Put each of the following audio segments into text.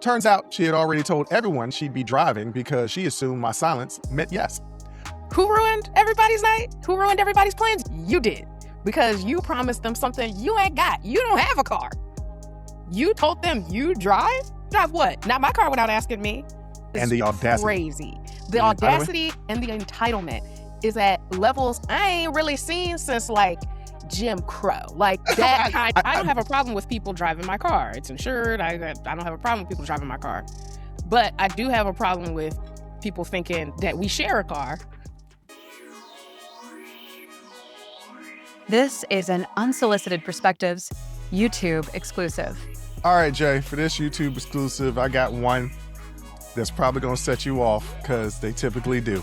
Turns out she had already told everyone she'd be driving because she assumed my silence meant yes. Who ruined everybody's night? Who ruined everybody's plans? You did. Because you promised them something you ain't got. You don't have a car. You told them you drive? Drive what? Not my car without asking me. It's And the audacity. Crazy. The audacity and the entitlement is at levels I ain't really seen since like Jim Crow. Like that kind. I don't have a problem with people driving my car. It's insured. I don't have a problem with people driving my car. But I do have a problem with people thinking that we share a car. This is an Unsolicited Perspectives YouTube exclusive. All right, Jay, for this YouTube exclusive, I got one that's probably going to set you off because they typically do.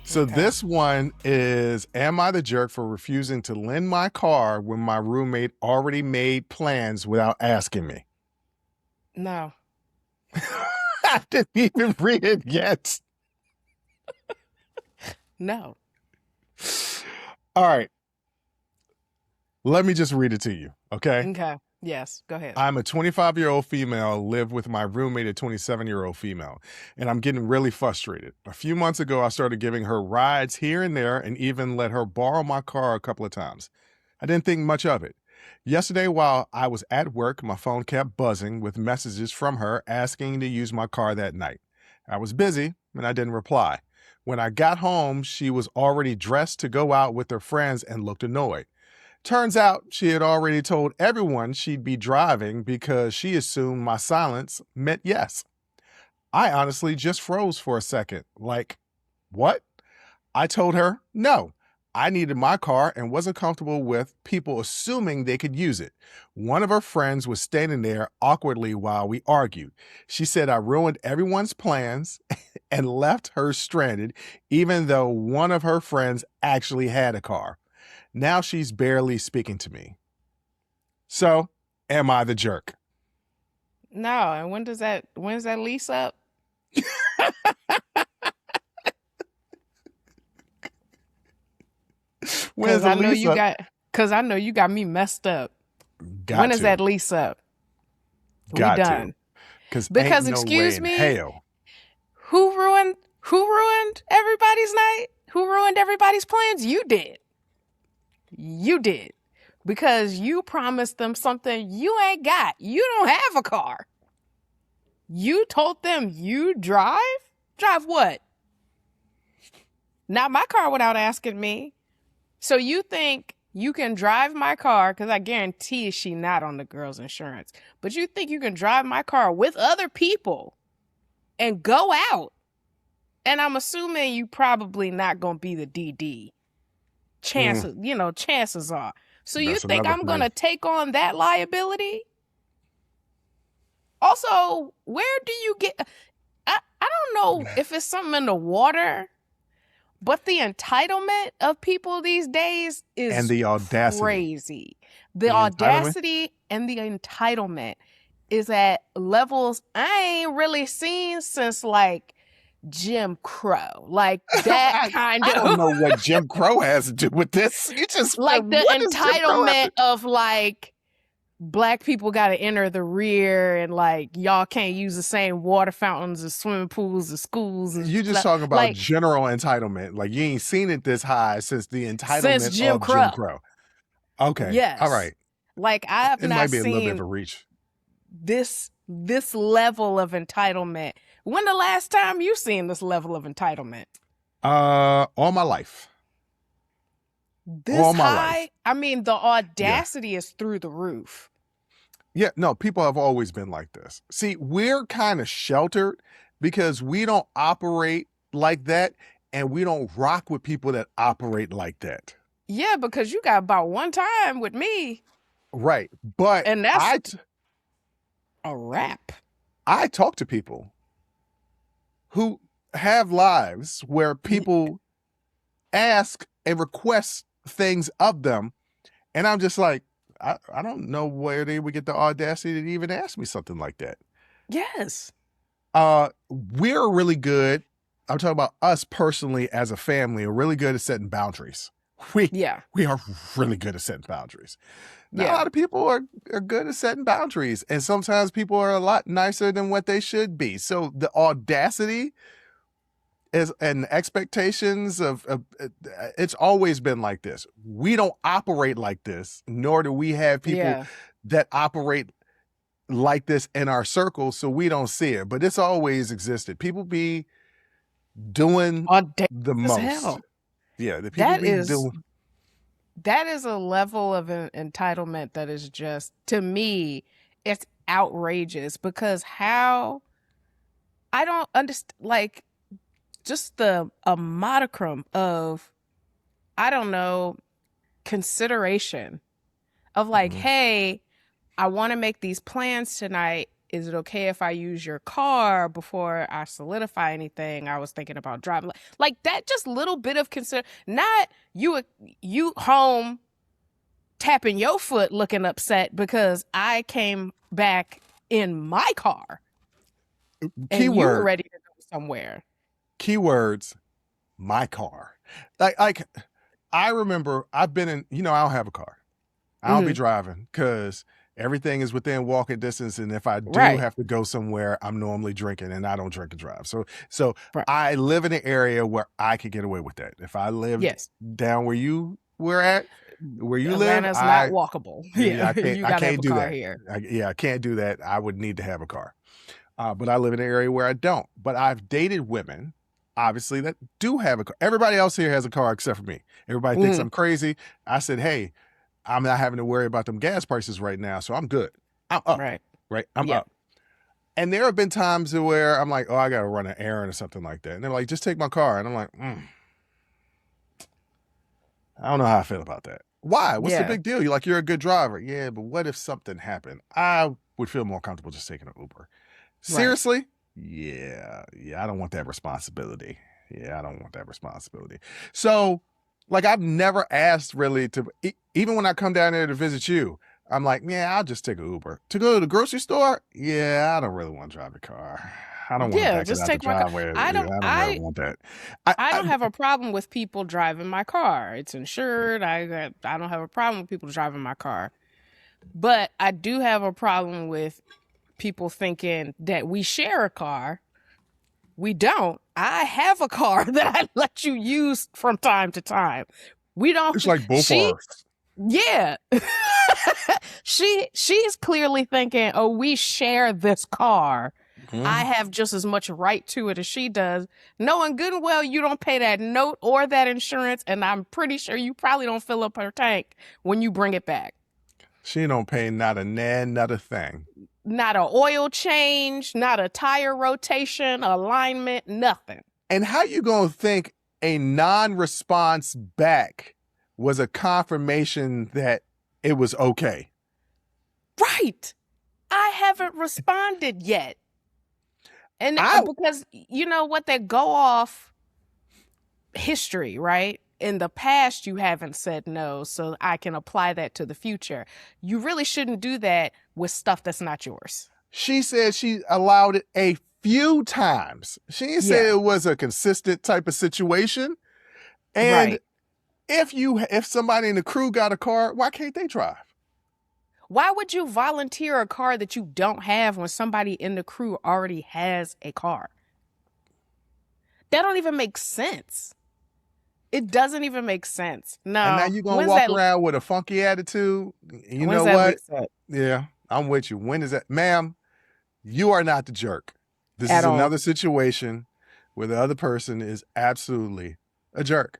So This one is, am I the jerk for refusing to lend my car when my roommate already made plans without asking me? No. I didn't even read it yet. No. All right. Let me just read it to you, okay? Okay. Yes, go ahead. I'm a 25-year-old female, live with my roommate, a 27-year-old female, and I'm getting really frustrated. A few months ago, I started giving her rides here and there and even let her borrow my car a couple of times. I didn't think much of it. Yesterday, while I was at work, my phone kept buzzing with messages from her asking to use my car that night. I was busy and I didn't reply. When I got home, she was already dressed to go out with her friends and looked annoyed. Turns out she had already told everyone she'd be driving because she assumed my silence meant yes. I honestly just froze for a second. Like, what? I told her no. I needed my car and wasn't comfortable with people assuming they could use it. One of her friends was standing there awkwardly while we argued. She said I ruined everyone's plans and left her stranded, even though one of her friends actually had a car. Now she's barely speaking to me. So, am I the jerk? No. And when's that lease up? Because I know you got me messed up. When is that lease up? We done. Because excuse me, who ruined everybody's night? Who ruined everybody's plans? You did. You did. Because you promised them something you ain't got. You don't have a car. You told them you drive? Drive what? Not my car without asking me. So you think you can drive my car, because I guarantee she not on the girl's insurance, but you think you can drive my car with other people and go out? And I'm assuming you probably not going to be the DD. Chances are. So you think I'm going to take on that liability? Also, where do you get... I don't know if it's something in the water, but the entitlement of people these days is and the audacity. Crazy. The audacity and the entitlement is at levels I ain't really seen since like Jim Crow. Like that kind of... I don't know what Jim Crow has to do with this. You just... Like the entitlement of like... Black people got to enter the rear and like y'all can't use the same water fountains or swimming pools or schools. And you just talking about like, general entitlement. Like you ain't seen it this high since the entitlement since Jim Crow. Jim Crow. Okay. Yes. All right. Like I have not might be seen a little bit of a reach. This level of entitlement. When the last time you seen this level of entitlement? All my life. This high? I mean, the audacity is through the roof. Yeah, no, people have always been like this. See, we're kind of sheltered because we don't operate like that and we don't rock with people that operate like that. Yeah, because you got about one time with me. Right. But and that's a wrap. I talk to people who have lives where people ask and request things of them. And I'm just like, I don't know where they would get the audacity to even ask me something like that. Yes. We're really good. I'm talking about us personally as a family are really good at setting boundaries. We are really good at setting boundaries. Not a Yeah. lot of people are good at setting boundaries, and sometimes people are a lot nicer than what they should be. So the audacity is and expectations of it's always been like this. We don't operate like this, nor do we have people Yeah. that operate like this in our circles, so we don't see it. But it's always existed. People be doing Audacious the as most. hell. Yeah, the people be doing. That is a level of an entitlement that is just, to me, it's outrageous, because how, I don't understand, like, just a modicum of, I don't know, consideration of like, Mhm. hey, I want to make these plans tonight. Is it okay if I use your car before I solidify anything? I was thinking about driving. Like that, just little bit of consider. Not you home tapping your foot, looking upset because I came back in my car and you were Keyword, ready to go somewhere. keywords, my car. Like I remember I've been in, I don't have a car. I don't be driving because everything is within walking distance. And if I do Right. have to go somewhere, I'm normally drinking, and I don't drink and drive. So Right. I live in an area where I could get away with that. If I lived Yes. down where you live, Atlanta's not walkable. yeah, Yeah. You I got to have can't a do car that. here. I can't do that. I would need to have a car. But I live in an area where I don't. But I've dated women, obviously, that do have a car. Everybody else here has a car except for me. Everybody thinks I'm crazy. I said, hey, I'm not having to worry about them gas prices right now, so I'm good. I'm up, Right. I'm up. And there have been times where I'm like, oh, I got to run an errand or something like that. And they're like, just take my car. And I'm like, I don't know how I feel about that. Why? What's the Yeah. big deal? You're a good driver. Yeah, but what if something happened? I would feel more comfortable just taking an Uber. Seriously? Yeah, I don't want that responsibility. Yeah, I don't want that responsibility. So, like, I've never asked really to, even when I come down there to visit you, I'm like, yeah, I'll just take an Uber. To go to the grocery store? Yeah, I don't really want to drive the car. I don't want to Yeah, back it just out the take my car. driveway. I Yeah, don't I don't really want that. I don't have a problem with people driving my car. It's insured. I don't have a problem with people driving my car. But I do have a problem with people thinking that we share a car. We don't. I have a car that I let you use from time to time. We don't. It's like both ours. Yeah. She's clearly thinking, oh, we share this car. I have just as much right to it as she does, knowing good and well you don't pay that note or that insurance, and I'm pretty sure you probably don't fill up her tank when you bring it back. She don't pay not a thing. Not an oil change, not a tire rotation, alignment, nothing. And how you gonna think a non-response back was a confirmation that it was okay? Right. I haven't responded yet. And because you know what, they go off history, right? In the past, you haven't said no, so I can apply that to the future. You really shouldn't do that with stuff that's not yours. She said she allowed it a few times. She didn't say it was a consistent type of situation. And if somebody in the crew got a car, why can't they drive? Why would you volunteer a car that you don't have when somebody in the crew already has a car? That don't even make sense. It doesn't even make sense. No. And now you're going to walk around with a funky attitude. You know what? Yeah, I'm with you. When is that? Ma'am, you are not the jerk. This is another situation where the other person is absolutely a jerk.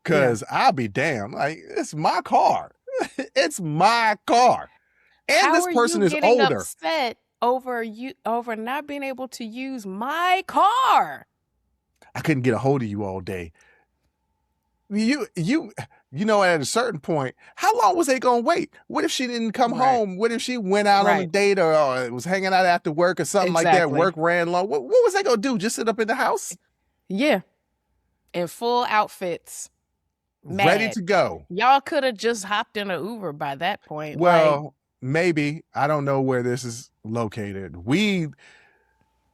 Because I'll be damned. Like, it's my car. It's my car. And this person is older. How are you getting upset over not being able to use my car? I couldn't get a hold of you all day. You know, at a certain point, how long was they gonna wait? What if she didn't come home? What if she went out on a date or was hanging out after work or something like that? Work ran long. What was they gonna do? Just sit up in the house? Yeah, in full outfits, ready to go. Y'all could have just hopped in an Uber by that point. Well, maybe. I don't know where this is located. We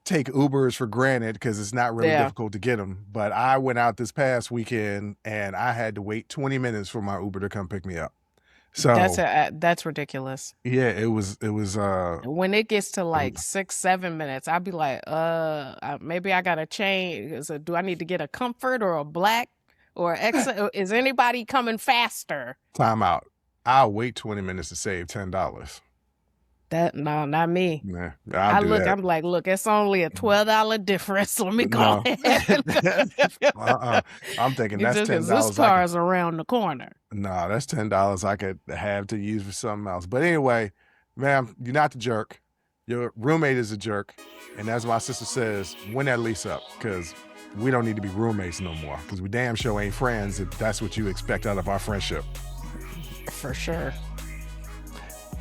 take Ubers for granted because it's not really difficult to get them. But I went out this past weekend and I had to wait 20 minutes for my Uber to come pick me up. So That's ridiculous. yeah, it was When it gets to like 6-7 minutes, I'll be like, maybe I gotta change. So do I need to get a comfort or a black or extra? Is anybody coming faster? time out. I'll wait 20 minutes to save $10. No, not me. Nah, I'm like, look, it's only a $12 difference. Let me go No. ahead. I'm thinking that's $10. This car is around the corner. No, that's $10 I could have to use for something else. But anyway, ma'am, you're not the jerk. Your roommate is a jerk. And as my sister says, win that lease up, because we don't need to be roommates no more, because we damn sure ain't friends if that's what you expect out of our friendship. For sure.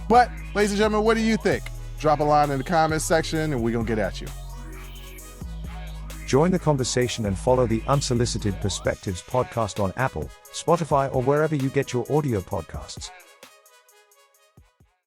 But, ladies and gentlemen, what do you think? Drop a line in the comments section and we're going to get at you. Join the conversation and follow the Unsolicited Perspectives podcast on Apple, Spotify, or wherever you get your audio podcasts.